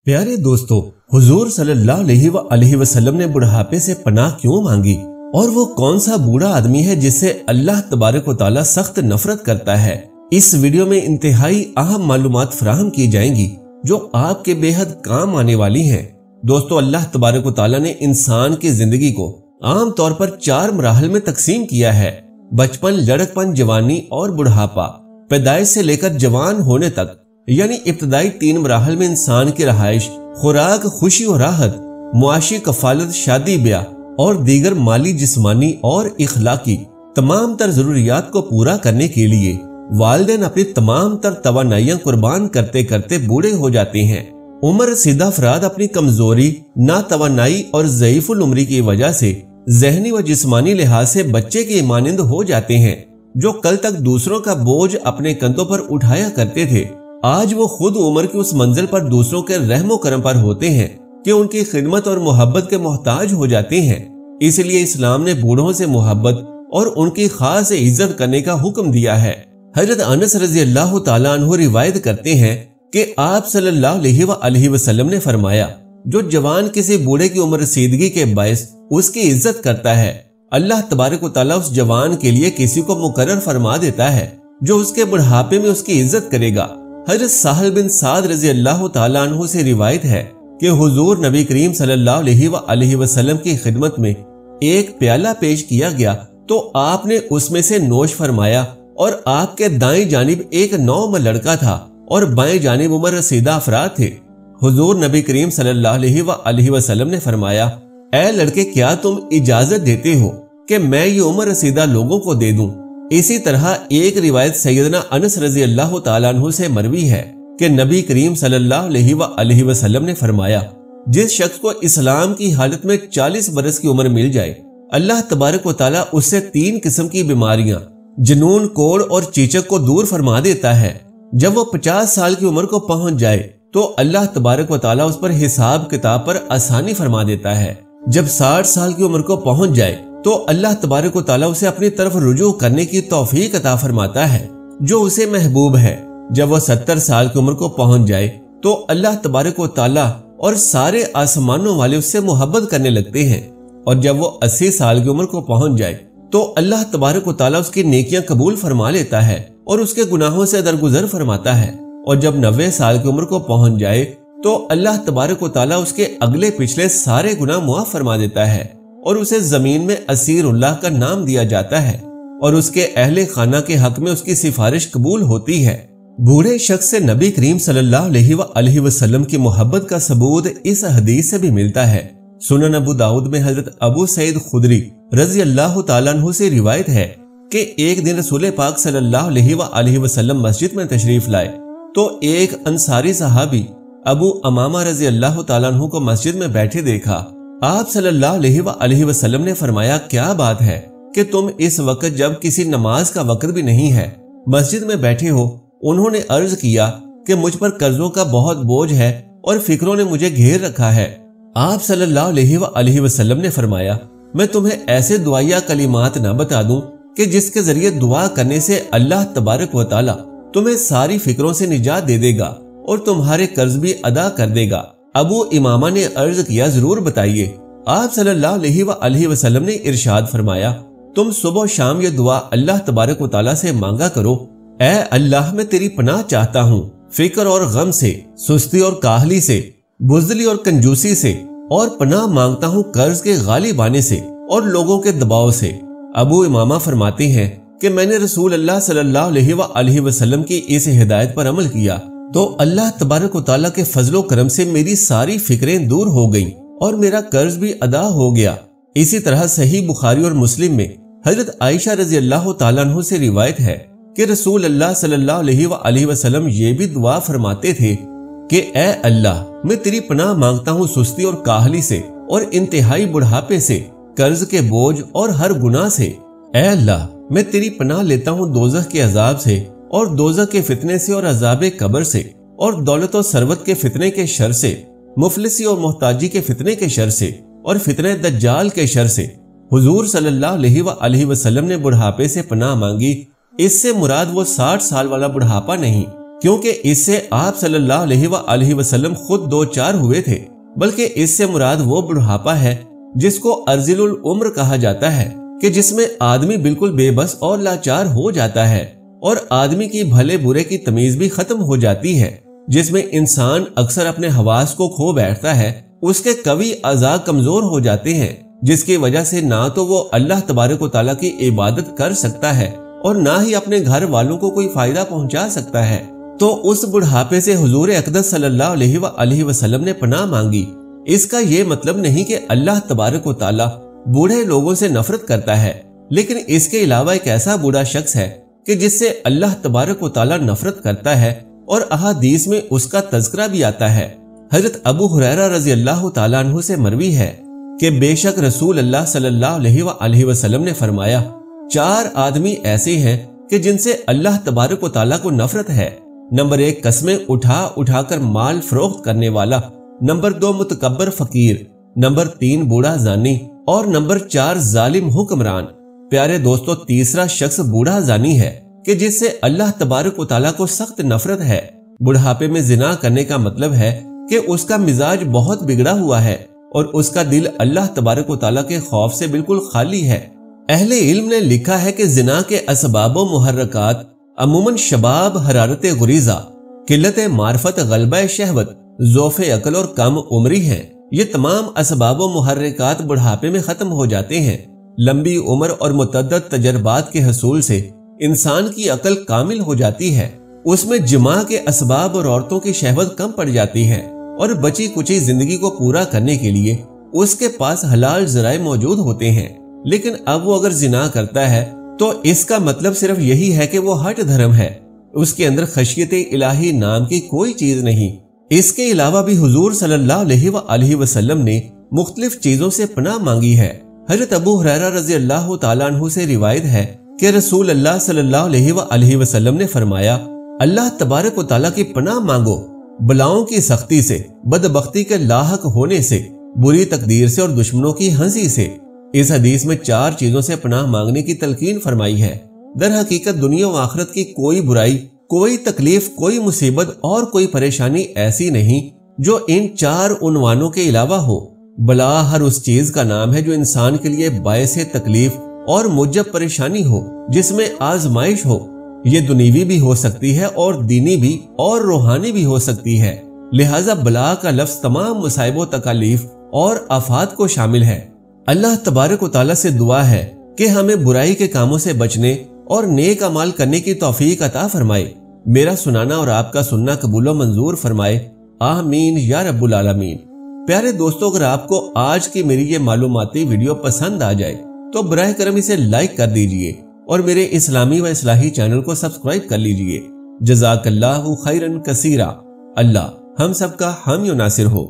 प्यारे दोस्तों, हुजूर सल्लल्लाहु अलैहि वसल्लम ने बुढ़ापे से पनाह क्यों मांगी और वो कौन सा बूढ़ा आदमी है जिससे अल्लाह तबारक व तआला सख्त नफरत करता है। इस वीडियो में इंतहाई अहम मालूमात फराहम की जाएंगी जो आपके बेहद काम आने वाली हैं। दोस्तों, अल्लाह तबारक व तआला ने इंसान की जिंदगी को आम तौर पर 4 मराहल में तकसीम किया है। बचपन, लड़कपन, जवानी और बुढ़ापा। पैदाइश से लेकर जवान होने तक यानी इब्तदाई 3 मराहल में इंसान की रहाइश, खुराक, खुशी और राहत, मुआशी कफालत, शादी ब्याह और दीगर माली, जिस्मानी और इखलाकी तमाम तर जरूरियात को पूरा करने के लिए वालिदैन अपनी तमाम तर तवानाइयां कुर्बान करते करते बूढ़े हो जाते हैं। उम्र रसीदा अफराद अपनी कमजोरी, नातवानाई और ज़ईफुल उम्री की वजह से ज़हनी व जिस्मानी लिहाज से बच्चे के ईमानिंद हो जाते हैं। जो कल तक दूसरों का बोझ अपने कंधों पर उठाया करते थे, आज वो खुद उम्र की उस मंजिल पर दूसरों के रहमो करम पर होते हैं कि उनकी खिदमत और मोहब्बत के मोहताज हो जाते हैं। इसलिए इस्लाम ने बूढ़ों से मोहब्बत और उनकी खास इज्जत करने का हुक्म दिया है। हजरत अनस रजी अल्लाह तआला अन्हु रिवायत करते हैं कि आप सल्लल्लाहु अलैहि वसल्लम ने फरमाया, जो जवान किसी बूढ़े की उम्र रसीदगी के बायस उसकी इज्जत करता है, अल्लाह तबारक व तआला उस जवान के लिए किसी को मुकर्रर फरमा देता है जो उसके बुढ़ापे में उसकी इज्जत करेगा। हजरत साहल बिन साद रजी अल्लाह तआला अन्हु से रिवायत है कि हुजूर नबी करीम सल्लल्लाहु अलैहि वसल्लम की खिदमत में एक प्याला पेश किया गया तो आपने उसमें से नोश फरमाया और आपके दाएं जानिब एक नौम लड़का था और बाएं जानिब उम्र रसीदा अफराद थे। हुजूर नबी करीम सल्लल्लाहु अलैहि वसल्लम ने फरमाया, ऐ लड़के, क्या तुम इजाजत देते हो कि मैं ये उम्र रसीदा लोगों को दे दूं। इसी तरह एक रिवायत सैयदना अनस रजी अल्लाह तआला अन्हु से मरवी है कि नबी करीम सल्लल्लाहु अलैहि वसल्लम ने फरमाया, जिस शख्स को इस्लाम की हालत में 40 बरस की उम्र मिल जाए, अल्लाह तबारक व तआला उससे 3 किस्म की बीमारियां, जुनून, कोढ़ और चीचक को दूर फरमा देता है। जब वो 50 साल की उम्र को पहुंच जाए तो अल्लाह तबारक व तआला उस पर हिसाब किताब पर आसानी फरमा देता है। जब 60 साल की उम्र को पहुंच जाए तो अल्लाह तबारक व तआला उसे अपनी तरफ रुजू करने की तौफीक अता फरमाता है जो उसे महबूब है। जब वह 70 साल की उम्र को पहुंच जाए तो अल्लाह तबारक व तआला और सारे आसमानों वाले उससे मोहब्बत करने लगते हैं। और जब वो 80 साल की उम्र को पहुंच जाए तो अल्लाह तबारक व तआला उसकी नेकियां कबूल फरमा लेता है और उसके गुनाहों से दरगुजर फरमाता है। और जब 90 साल की उम्र को पहुंच जाए तो अल्लाह तबारक व तआला उसके अगले पिछले सारे गुनाह मुआफ फरमा देता है और उसे जमीन में असीरुल्लाह का नाम दिया जाता है और उसके अहले खाना के हक में उसकी सिफारिश कबूल होती है। बूढ़े शख्स से नबी करीम सल्लल्लाहु अलैहि वसल्लम की मोहब्बत का सबूत इस हदीस से भी मिलता है। सुनन अबू दाऊद में हजरत अबू सईद खुदरी रजी अल्लाह तआला अन्हु से रिवायत है कि एक दिन रसूल पाक सल्लल्लाहु अलैहि वसल्लम मस्जिद में तशरीफ लाए तो एक अंसारी सहाबी अबू अमामा रजी अल्लाह तआला अन्हु को मस्जिद में बैठे देखा। आप सल्लल्लाहु अलैहि वसल्लम ने फरमाया, क्या बात है कि तुम इस वक्त, जब किसी नमाज का वक्त भी नहीं है, मस्जिद में बैठे हो। उन्होंने अर्ज किया कि मुझ पर कर्जों का बहुत बोझ है और फिक्रों ने मुझे घेर रखा है। आप सल्लल्लाहु अलैहि वसल्लम ने फरमाया, मैं तुम्हें ऐसे दुआया कलिमात न बता दूं कि जिसके जरिए दुआ करने से अल्लाह तबारक व तआला तुम्हें सारी फिक्रों से निजात दे देगा और तुम्हारे कर्ज भी अदा कर देगा। अबू इमामा ने अर्ज किया, जरूर बताइए। आप सल्लल्लाहु अलैहि वसल्लम ने इरशाद फरमाया, तुम सुबह शाम ये दुआ अल्लाह तबारक व तआला से मांगा करो, ऐ अल्लाह, मैं तेरी पनाह चाहता हूँ फिक्र और गम से, सुस्ती और काहली से, बुज़दिली और कंजूसी से, और पनाह मांगता हूँ कर्ज के गालिब आने से और लोगों के दबाव से। अबू इमामा फरमाते हैं कि मैंने रसूल अल्लाह सल्लल्लाहु अलैहि वसल्लम की इस हिदायत पर अमल किया तो अल्लाह तबारक व तआला के फजलो करम से मेरी सारी फिक्रें दूर हो गईं और मेरा कर्ज भी अदा हो गया। इसी तरह सही बुखारी और मुस्लिम में हजरत आयशा रजी अल्लाह तआला अन्हु से रिवायत है कि रसूल अल्लाह सल्लल्लाहु अलैहि वसल्लम ये भी दुआ फरमाते थे कि ऐ अल्लाह, मैं तेरी पनाह मांगता हूँ सुस्ती और काहली से और इंतहाई बुढ़ापे से, कर्ज के बोझ और हर गुनाह से। ऐ अल्लाह, मैं तेरी पनाह लेता हूँ दोज़ख के अजाब से और दोज़ख के फितने से और अजाब कब्र से और दौलत और सरवत के फितने के शर से, मुफलिसी और मोहताजी के फितने के शर से और फितने दज्जाल के शर से। हुजूर सल्लल्लाहु अलैहि वसल्लम ने बुढ़ापे से पनाह मांगी। इससे मुराद वो 60 साल वाला बुढ़ापा नहीं क्योंकि इससे आप सल्लल्लाहु अलैहि वसल्लम खुद दो चार हुए थे, बल्कि इससे मुराद वो बुढ़ापा है जिसको अर्जिलुल उम्र कहा जाता है, कि जिसमें आदमी बिल्कुल बेबस और लाचार हो जाता है और आदमी की भले बुरे की तमीज भी खत्म हो जाती है, जिसमें इंसान अक्सर अपने हवास को खो बैठता है, उसके कवी अज़ा कमजोर हो जाते हैं, जिसकी वजह से ना तो वो अल्लाह तबारक व तआला की इबादत कर सकता है और ना ही अपने घर वालों को कोई फायदा पहुंचा सकता है। तो उस बुढ़ापे से हुजूर अक़दस सल्लल्लाहु अलैहि वसल्लम ने पनाह मांगी। इसका ये मतलब नहीं कि अल्लाह तबारक व तआला बूढ़े लोगों से नफरत करता है, लेकिन इसके अलावा एक ऐसा बूढ़ा शख्स है कि जिससे अल्लाह तबारक व तआला नफरत करता है और अहादीस में उसका तज़किरा भी आता है। हजरत अबू हुरैरा रज़ी अल्लाह तआला अन्हु से मरवी है कि बेशक रसूल अल्लाह सल्लल्लाहु अलैहि वसल्लम ने फरमाया, 4 आदमी ऐसे हैं कि जिनसे अल्लाह तबारक व तआला को नफरत है। नंबर 1 कस्में उठा उठाकर माल फरोख्त करने वाला, नंबर 2 मुतकब्बर फकीर, नंबर 3 बूढ़ा जानी और नंबर 4 जालिम हुक्मरान। प्यारे दोस्तों, तीसरा शख्स बूढ़ा जानी है कि जिससे अल्लाह तबारक व तआला को सख्त नफरत है। बुढ़ापे में जिना करने का मतलब है कि उसका मिजाज बहुत बिगड़ा हुआ है और उसका दिल अल्लाह तबारक व तआला के खौफ से बिल्कुल खाली है। अहले इल्म ने लिखा है कि जिना के असबाब व मुहर्रकात अमूमन शबाब, हरारत गुरीजा, किल्लत मार्फत, गलबा शहवत, ज़ौफ़े अकल और कम उम्री हैं। ये तमाम असबाब व मुहर्रकात बुढ़ापे में खत्म हो जाते हैं। लंबी उम्र और मुतअद्दिद तजर्बात के हसूल से इंसान की अकल कामिल हो जाती है। उसमें जिमा के असबाब और औरतों की शहवत कम पड़ जाती है और बची कुची जिंदगी को पूरा करने के लिए उसके पास हलाल जराए मौजूद होते हैं। लेकिन अब वो अगर जिना करता है तो इसका मतलब सिर्फ यही है कि वो हट धर्म है, उसके अंदर खशियत इलाही नाम की कोई चीज नहीं। इसके अलावा भी हुजूर सल्लल्लाहु अलैहि वसल्लम ने मुख्तलिफ चीजों से पनाह मांगी है। हजरत अबू हुरैरा रज़ी अल्लाह तआला अन्हु से रिवायत है कि रसूल अल्लाह सल्लल्लाहु अलैहि वसल्लम ने फरमाया, अल्लाह तबारक व तआला की पनाह मांगो बलाओं की सख्ती से, बदबख्ती के लाहक होने से, बुरी तकदीर से और दुश्मनों की हंसी से। इस हदीस में 4 चीजों से पनाह मांगने की तलकीन फरमाई है। दर हकीकत दुनिया व आखिरत की कोई बुराई, कोई तकलीफ, कोई मुसीबत और कोई परेशानी ऐसी नहीं जो इन 4 उन्वानों के अलावा हो। बला हर उस चीज का नाम है जो इंसान के लिए बायसे तकलीफ और मुजब परेशानी हो, जिसमें आजमाइश हो। ये दुनीवी भी हो सकती है और दीनी भी और रूहानी भी हो सकती है। लिहाजा बला का लफ्ज तमाम मुसाइबों, तकालीफ और आफात को शामिल है। अल्लाह तबारक व तआला से दुआ है कि हमें बुराई के कामों से बचने और नेक अमाल करने की तौफीक अता फरमाए। मेरा सुनाना और आपका सुनना कबूलो मंजूर फरमाए, आमीन या रब्बुल आलमीन। प्यारे दोस्तों, अगर आपको आज की मेरी ये मालूमाती वीडियो पसंद आ जाए तो बराह करम इसे लाइक कर दीजिए और मेरे इस्लामी व इस्लाही चैनल को सब्सक्राइब कर लीजिए। जज़ाकल्लाहु खैरन कसीरा। अल्लाह हम सबका हामी नासिर हो।